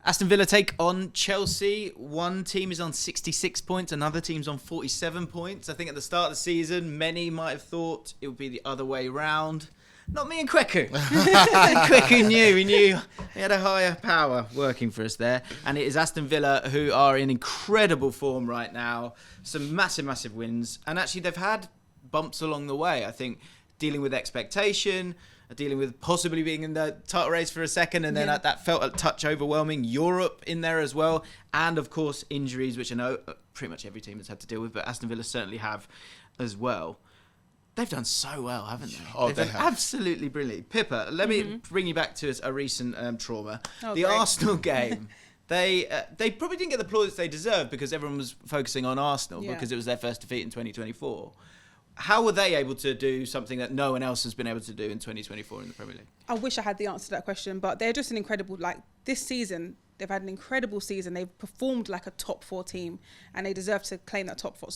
Aston Villa take on Chelsea. One team is on 66 points, another team's on 47 points. I think at the start of the season, many might have thought it would be the other way round. Not me and Kweku. Kweku knew. We knew we had a higher power working for us there. And it is Aston Villa who are in incredible form right now. Some massive, massive wins. And actually, they've had bumps along the way. I think dealing with expectation, dealing with possibly being in the title race for a second, and then that felt a touch overwhelming. Europe in there as well. And, of course, injuries, which I know pretty much every team has had to deal with, but Aston Villa certainly have as well. They've done so well, haven't they? Oh, They've done absolutely brilliant. Pippa, let me bring you back to a recent trauma. Oh, the great. Arsenal game. They probably didn't get the plaudits they deserved because everyone was focusing on Arsenal because it was their first defeat in 2024. How were they able to do something that no one else has been able to do in 2024 in the Premier League? I wish I had the answer to that question, but they're just an incredible, this season, they've had an incredible season. They've performed like a top 4 team and they deserve to claim that top four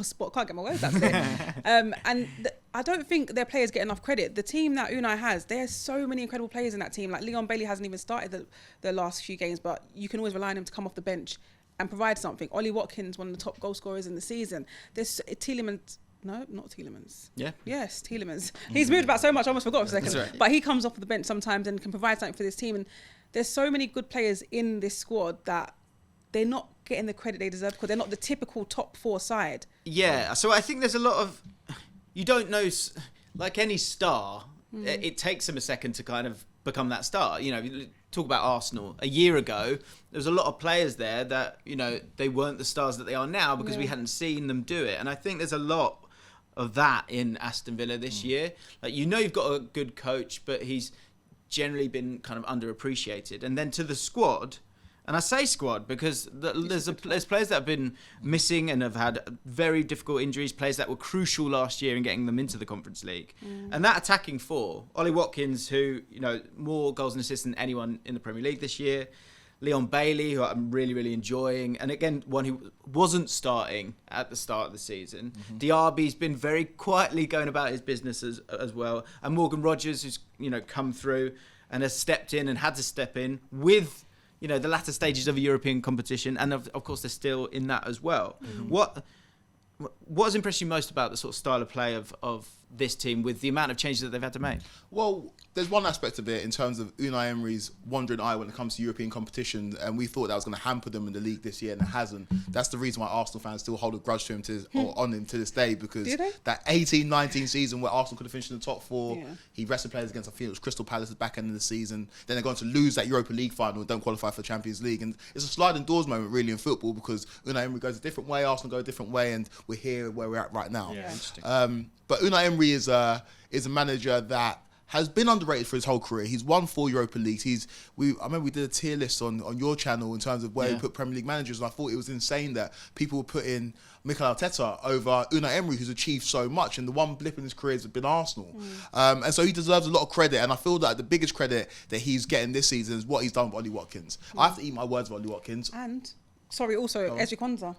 spot. Can't get my words out today. I don't think their players get enough credit. The team that Unai has, there's so many incredible players in that team. Like Leon Bailey hasn't even started the last few games, but you can always rely on him to come off the bench and provide something. Ollie Watkins, one of the top goal scorers in the season. There's Tielemans. No, not Tielemans. Yeah? Yes, Tielemans. He's moved about so much, I almost forgot for a second. Right. But he comes off the bench sometimes and can provide something for this team. And there's so many good players in this squad that they're not getting the credit they deserve because they're not the typical top 4 side. Yeah, so I think there's a lot of... You don't know... Like any star, it takes them a second to kind of become that star. You know, talk about Arsenal. A year ago, there was a lot of players there that, you know, they weren't the stars that they are now because we hadn't seen them do it. And I think there's a lot of that in Aston Villa this year. Like, you know, you've got a good coach, but he's generally been kind of underappreciated. And then to the squad, and I say squad because there's players that have been missing and have had very difficult injuries, players that were crucial last year in getting them into the Conference League. And that attacking 4, Ollie Watkins, who, you know, more goals and assists than anyone in the Premier League this year. Leon Bailey, who I'm really, really enjoying. And again, one who wasn't starting at the start of the season. Diaby's been very quietly going about his business as well. And Morgan Rogers, who's, you know, come through and has stepped in and had to step in with, you know, the latter stages of a European competition. And of course, they're still in that as well. What has impressed you most about the sort of style of play of this team with the amount of changes that they've had to make? Well, there's one aspect of it in terms of Unai Emery's wandering eye when it comes to European competition, and we thought that was going to hamper them in the league this year, and it hasn't. That's the reason why Arsenal fans still hold a grudge to him on him to this day, because that 18-19 season where Arsenal could have finished in the top 4, he rested players against, I think it was Crystal Palace at the back end of the season. Then they're going to lose that Europa League final and don't qualify for the Champions League, and it's a sliding doors moment really in football because Unai Emery goes a different way, Arsenal go a different way, and we're here where we're at right now. Yeah, interesting. But Unai Emery is a manager that has been underrated for his whole career. He's won 4 Europa Leagues. I remember we did a tier list on your channel in terms of where we put Premier League managers, and I thought it was insane that people were putting Mikel Arteta over Unai Emery, who's achieved so much, and the one blip in his career has been Arsenal. And so he deserves a lot of credit, and I feel that the biggest credit that he's getting this season is what he's done with Ollie Watkins. I have to eat my words with Ollie Watkins. And, also, Ezri Konsa.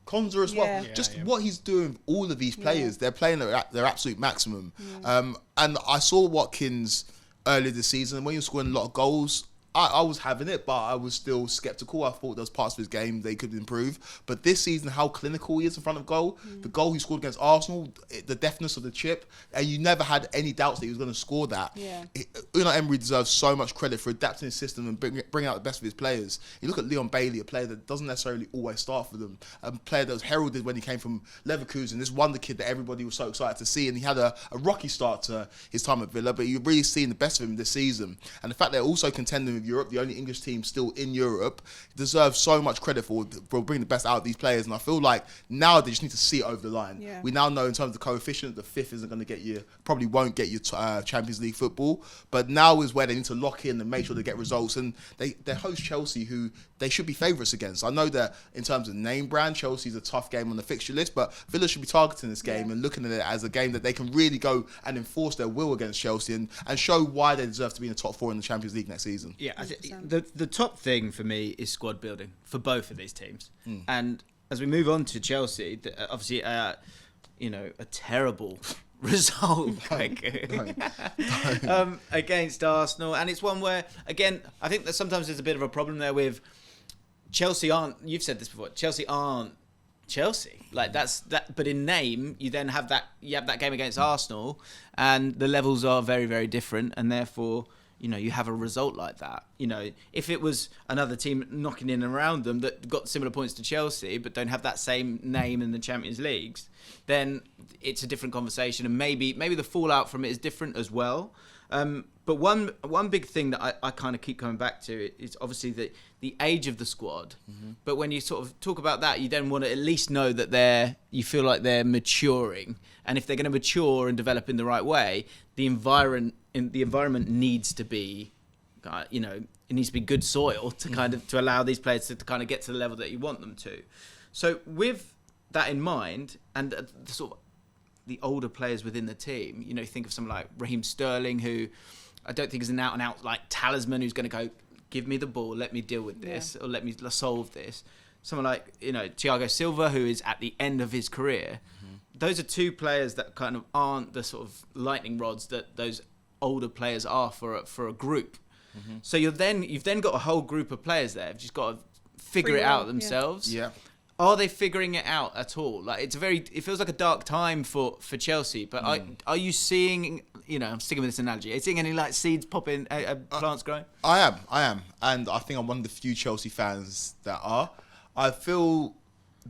Konsa as well. What he's doing with all of these players, they're playing at their absolute maximum. And I saw Watkins earlier this season when he was scoring a lot of goals. I was having it, but I was still sceptical. I thought there was parts of his game they could improve. But this season, how clinical he is in front of goal, the goal he scored against Arsenal, the deftness of the chip, and you never had any doubts that he was going to score that. Unai Emery deserves so much credit for adapting his system and bringing out the best of his players. You look at Leon Bailey, a player that doesn't necessarily always start for them, a player that was heralded when he came from Leverkusen, this wonder kid that everybody was so excited to see, and he had a rocky start to his time at Villa, but you're really seeing the best of him this season. And the fact they're also contending with Europe, the only English team still in Europe, deserves so much credit for bringing the best out of these players. And I feel like now they just need to see it over the line. We now know in terms of the coefficient, the 5th isn't going to get you, probably won't get you Champions League football. But now is where they need to lock in and make sure they get results. And they host Chelsea, who they should be favourites against. I know that in terms of name brand, Chelsea's a tough game on the fixture list, but Villa should be targeting this game and looking at it as a game that they can really go and enforce their will against Chelsea and show why they deserve to be in the top 4 in the Champions League next season. Yeah, the top thing for me is squad building for both of these teams. And as we move on to Chelsea, obviously, a terrible result, Kweku, against Arsenal. And it's one where, again, I think that sometimes there's a bit of a problem there with Chelsea aren't, you've said this before, Chelsea aren't Chelsea. Like that's that, but in name, you then have that game against Arsenal, and the levels are very, very different, and therefore, you have a result like that. If it was another team knocking in around them that got similar points to Chelsea, but don't have that same name in the Champions Leagues, then it's a different conversation, and maybe the fallout from it is different as well. But one big thing that I kind of keep coming back to is obviously the age of the squad. Mm-hmm. But when you sort of talk about that, you then want to at least know that you feel like they're maturing. And if they're going to mature and develop in the right way, the environment needs to be, it needs to be good soil to kind of to allow these players to kind of get to the level that you want them to. So with that in mind, and the sort of the older players within the team, you think of someone like Raheem Sterling, who I don't think is an out-and-out like talisman who's going to go, give me the ball, let me deal with this, or let me solve this. Someone like, Thiago Silva, who is at the end of his career. Mm-hmm. Those are two players that kind of aren't the sort of lightning rods that those older players are for a group. Mm-hmm. So you've then got a whole group of players there. You've just got to figure it out themselves. Yeah. Are they figuring it out at all? Like it feels like a dark time for Chelsea. But are you seeing? I'm sticking with this analogy. Are you seeing any like seeds popping, plants growing? I am, and I think I'm one of the few Chelsea fans that are. I feel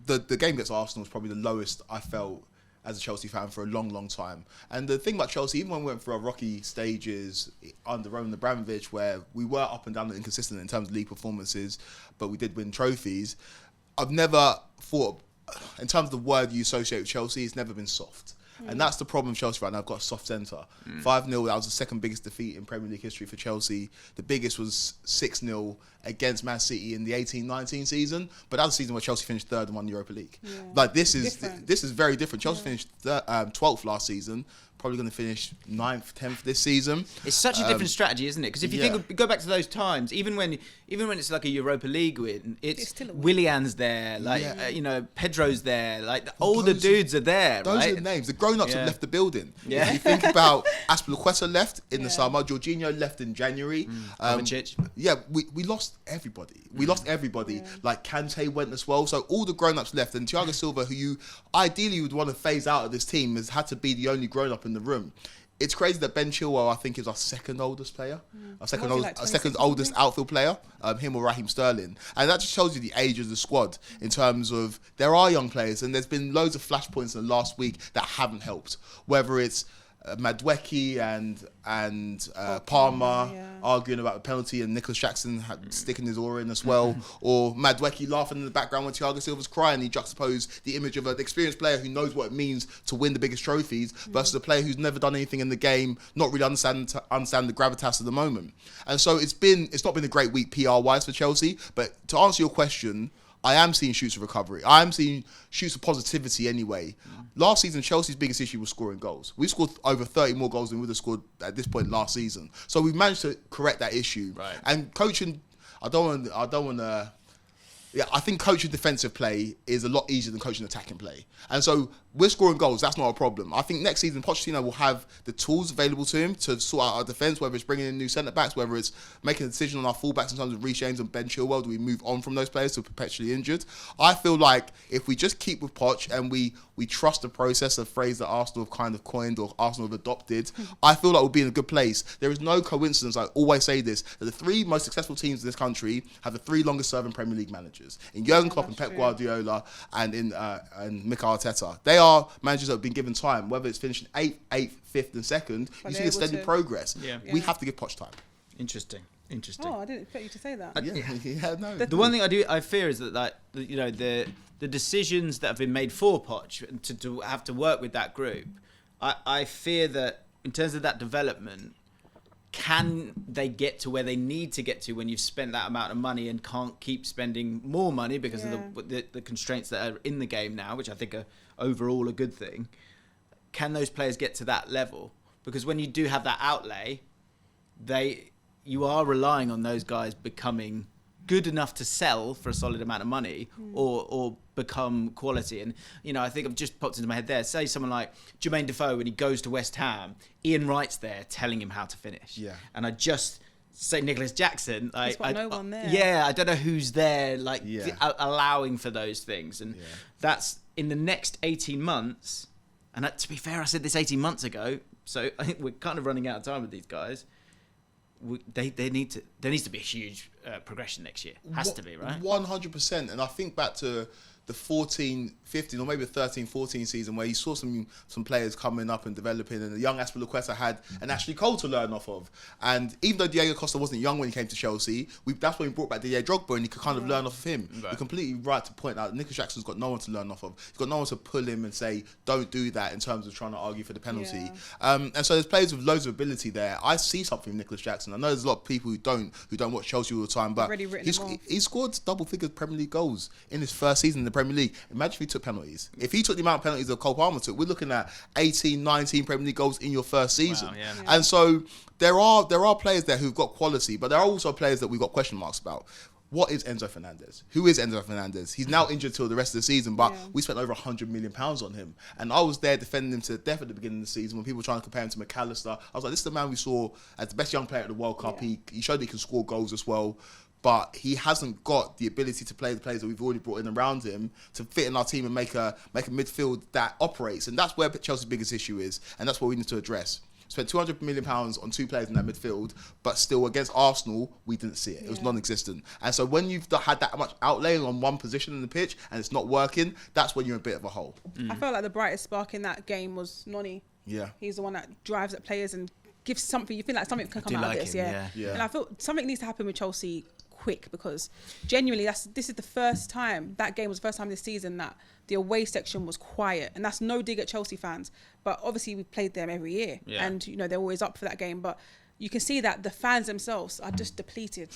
the game against Arsenal was probably the lowest I felt as a Chelsea fan for a long, long time. And the thing about Chelsea, even when we went through our rocky stages under Roman Abramovich, where we were up and down and inconsistent in terms of league performances, but we did win trophies. I've never thought, in terms of the word you associate with Chelsea, it's never been soft. And that's the problem with Chelsea right now. I've got a soft centre. 5-0, that was the second biggest defeat in Premier League history for Chelsea. The biggest was 6-0 against Man City in the 18-19 season. But that was a season where Chelsea finished third and won the Europa League. Yeah. Like this is very different. Chelsea finished 12th last season. Probably going to finish 9th, 10th this season. It's such a different strategy, isn't it? Because if you go back to those times, even when it's like a Europa League win, it's Willian's there, Pedro's there, like all the dudes are there. Those right? are the names. The grown-ups have left the building. Yeah. If you think about Azpilicueta left in the summer, Jorginho left in January. We lost everybody. We lost everybody. Yeah. Like Kante went as well. So all the grown-ups left, and Thiago Silva, who you ideally would want to phase out of this team, has had to be the only grown-up in the room. It's crazy that Ben Chilwell, I think, is our second oldest player, our second oldest outfield player, him or Raheem Sterling, and that just shows you the age of the squad in terms of there are young players, and there's been loads of flashpoints in the last week that haven't helped, whether it's Madueke and Palmer arguing about the penalty and Nicholas Jackson sticking his oar in as well, or Madueke laughing in the background when Thiago Silva's crying. He juxtaposed the image of an experienced player who knows what it means to win the biggest trophies versus a player who's never done anything in the game, not really understand the gravitas of the moment. And so it's not been a great week PR-wise for Chelsea, but to answer your question, I am seeing shoots of recovery. I am seeing shoots of positivity anyway. Last season, Chelsea's biggest issue was scoring goals. We scored over 30 more goals than we would have scored at this point last season. So we've managed to correct that issue. Right. And coaching, I think coaching defensive play is a lot easier than coaching attacking play. And so we're scoring goals. That's not a problem. I think next season, Pochettino will have the tools available to him to sort out our defence, whether it's bringing in new centre-backs, whether it's making a decision on our full-backs in terms of Reece James and Ben Chilwell. Do we move on from those players who are perpetually injured? I feel like if we just keep with Poch and we trust the process, a phrase that Arsenal have kind of coined or Arsenal have adopted, I feel like we'll be in a good place. There is no coincidence, I always say this, that the three most successful teams in this country have the three longest-serving Premier League managers. In Jurgen Klopp and Pep Guardiola and Mikel Arteta. They are managers that have been given time, whether it's finishing 8th, 5th and 2nd, you see extended progress. Yeah. We have to give Poch time. Interesting. Oh, I didn't expect you to say that. No. The one thing I fear is that the decisions that have been made for Poch to have to work with that group, I fear that in terms of that development, can they get to where they need to get to when you've spent that amount of money and can't keep spending more money because of the constraints that are in the game now, which I think are overall a good thing. Can those players get to that level? Because when you do have that outlay, you are relying on those guys becoming good enough to sell for a solid amount of money or become quality. And, you know, I think I've just popped into my head there. Say someone like Jermaine Defoe, when he goes to West Ham, Ian Wright's there telling him how to finish. Yeah. And I just say Nicholas Jackson. There's no one there. Yeah, I don't know who's there, like, allowing for those things. And that's in the next 18 months. And to be fair, I said this 18 months ago, so I think we're kind of running out of time with these guys. There needs to be a huge progression next year. Has to be, right? 100%. And I think back to the 14, 15, or maybe the 13, 14 season where you saw some players coming up and developing, and the young Aspilicueta had an Ashley Cole to learn off of. And even though Diego Costa wasn't young when he came to Chelsea, that's when we brought back Didier Drogba, and he could kind of learn off of him. Right. You're completely right to point out Nicholas Jackson's got no one to learn off of. He's got no one to pull him and say, don't do that, in terms of trying to argue for the penalty. And so there's players with loads of ability there. I see something in Nicholas Jackson. I know there's a lot of people who don't watch Chelsea all the time, but he scored double-figure Premier League goals in his first season in the Premier League. Imagine if he took penalties. If he took the amount of penalties that Cole Palmer took, we're looking at 18, 19 Premier League goals in your first season. Wow, And so there are players there who've got quality, but there are also players that we've got question marks about. What is Enzo Fernandez? Who is Enzo Fernandez? He's now injured till the rest of the season, but we spent over £100 million on him. And I was there defending him to death at the beginning of the season when people were trying to compare him to McAllister. I was like, this is the man we saw as the best young player at the World Cup. He showed he can score goals as well. But he hasn't got the ability to play the players that we've already brought in around him to fit in our team and make a midfield that operates. And that's where Chelsea's biggest issue is. And that's what we need to address. Spent £200 million on 2 players in that midfield, but still against Arsenal, we didn't see it. It was non-existent. And so when you've had that much outlay on one position in the pitch and it's not working, that's when you're in a bit of a hole. I felt like the brightest spark in that game was Noni. Yeah. He's the one that drives at players and gives something. You feel like something can come out of this. Yeah. And I feel something needs to happen with Chelsea quick, because genuinely this is the first time, that game was the first time this season that the away section was quiet. And that's no dig at Chelsea fans, but obviously we played them every year and you know they're always up for that game, but you can see that the fans themselves are just depleted.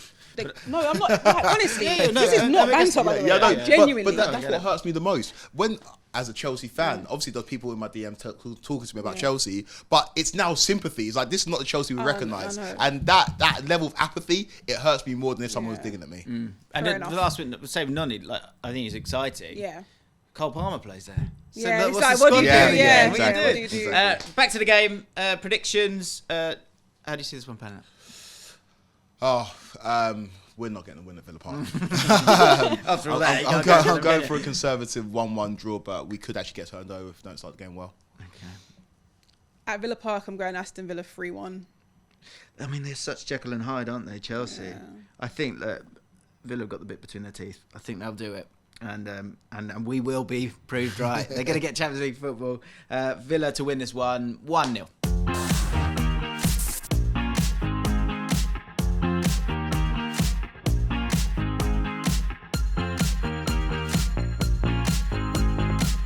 No, I'm not. Like, honestly, this is not banter, by the way. Genuinely. But that's what hurts me the most. When, as a Chelsea fan, obviously there's people in my DM talking to me about Chelsea, but it's now sympathy. It's like, this is not the Chelsea we recognise. And that level of apathy, it hurts me more than if someone was digging at me. And the last one, same with Noni, like, I think he's exciting. Yeah. Cole Palmer plays there. So it's like, what do you do? Exactly. What do you do? Back to the game. Predictions. How do you see this one panning out? We're not getting a win at Villa Park. After all that, I'm going for a conservative 1-1 draw, but we could actually get turned over if we don't start the game well. Okay. At Villa Park, I'm going Aston Villa 3-1. I mean, they're such Jekyll and Hyde, aren't they, Chelsea? Yeah. I think that Villa have got the bit between their teeth. I think they'll do it. And we will be proved right. They're going to get Champions League football. Villa to win this one 1-0.